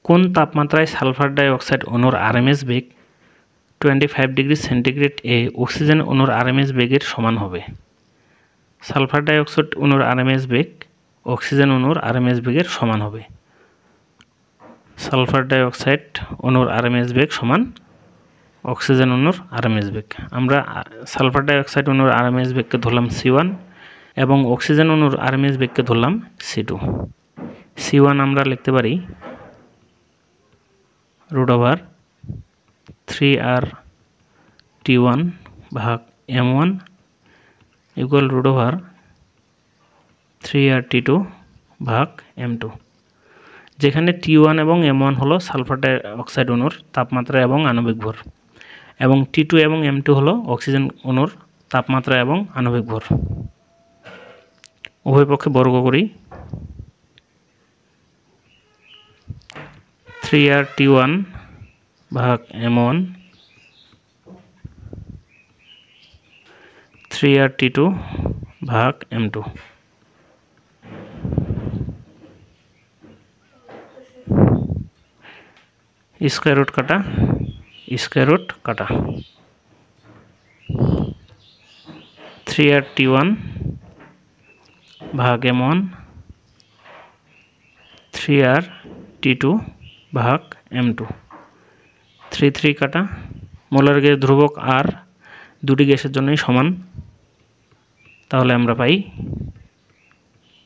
কোন তাপমাত্রায় sulphur die oxide অণুর আরএমএস বেগ 25 ডিগ্রি সেন্টিগ্রেড এ অক্সিজেন অণুর আরএমএস বেগের সমান হবে? সালফার ডাই অক্সাইড অণুর আরএমএস বেগ অক্সিজেন অণুর আরএমএস বেগের সমান হবে। সালফার ডাই অক্সাইড অণুর আরএমএস বেগ সমান অক্সিজেন অণুর আরএমএস বেগ। আমরা সালফার ডাই অক্সাইড অণুর আরএমএস বেগকে ধরলাম C1 এবং অক্সিজেন অণুর আরএমএস বেগকে ধরলাম C2। C1 আমরা লিখতে পারি √3r T1 m1 equal √3r T2 m2, যেখানে T1 এবং m1 হলো সালফার ডাই অক্সাইড অণুর তাপমাত্রা এবং আণবিক ভর, এবং T2 এবং m2 হলো অক্সিজেন অণুর তাপমাত্রা এবং আণবিক ভর। উভয় পক্ষে বর্গ করি। 3r/T1 m1 3r/T2 m2। Square root কাটা, স্কয়ার রুট কাটা। 3r/T1 m1 3r/T2 m2। 3 কাটা। মোলার গ্যাস ধ্রুবক R দুটি গ্যাসের জন্যই সমান, তাহলে আমরা পাই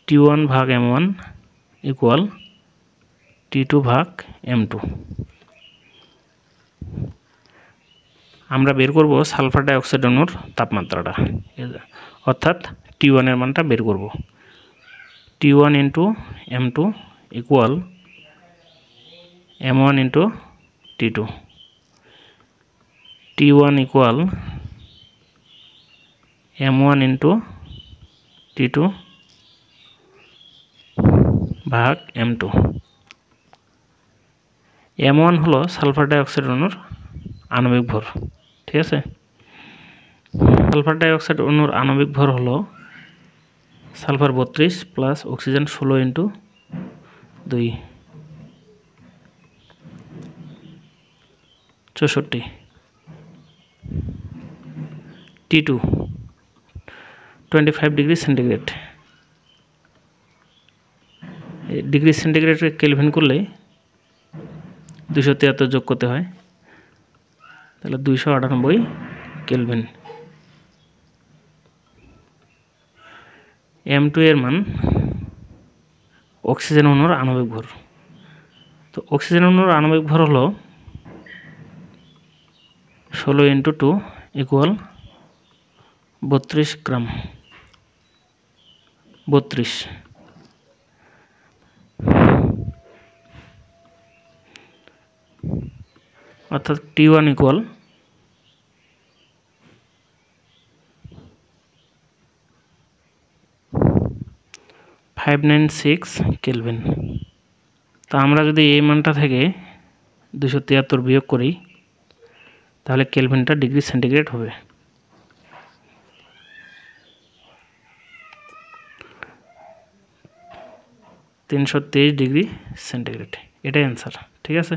T1 m1 equal T2 m2। আমরা বের করব সালফার ডাই অক্সাইড অণুর তাপমাত্রাটা, অর্থাৎ T1 এর মানটা বের করব। T1 × m2 equal m1 × T2। T1 equal m1 × T2 m2। m1 হলো সালফার ডাই অক্সাইড অণুর আণবিক ভর, ঠিক আছে। সালফার ডাই অক্সাইড অণুর আণবিক ভর হলো sulphur 32 plus oxygen 16 × 2 64। T2 25 degree centigrade, degree সেন্টিগ্রেডকে কেলভিন করলে 273 যোগ করতে হয়, তাহলে 298 কেলভিন। m2 এর মান অক্সিজেন অণুর আণবিক ভর। তো অক্সিজেন অণুর আণবিক ভর হলো 16 × 2 ইকুয়াল 32 গ্রাম। 32। অর্থাৎ T1 ইকুয়াল 596 কেলভিন। তো আমরা যদি এই মানটা থেকে 273 বিয়োগ করি, তাহলে কেলভিনটা ডিগ্রি সেন্টিগ্রেড হবে। 323 ডিগ্রি সেন্টিগ্রেড, এটাই অ্যান্সার, ঠিক আছে।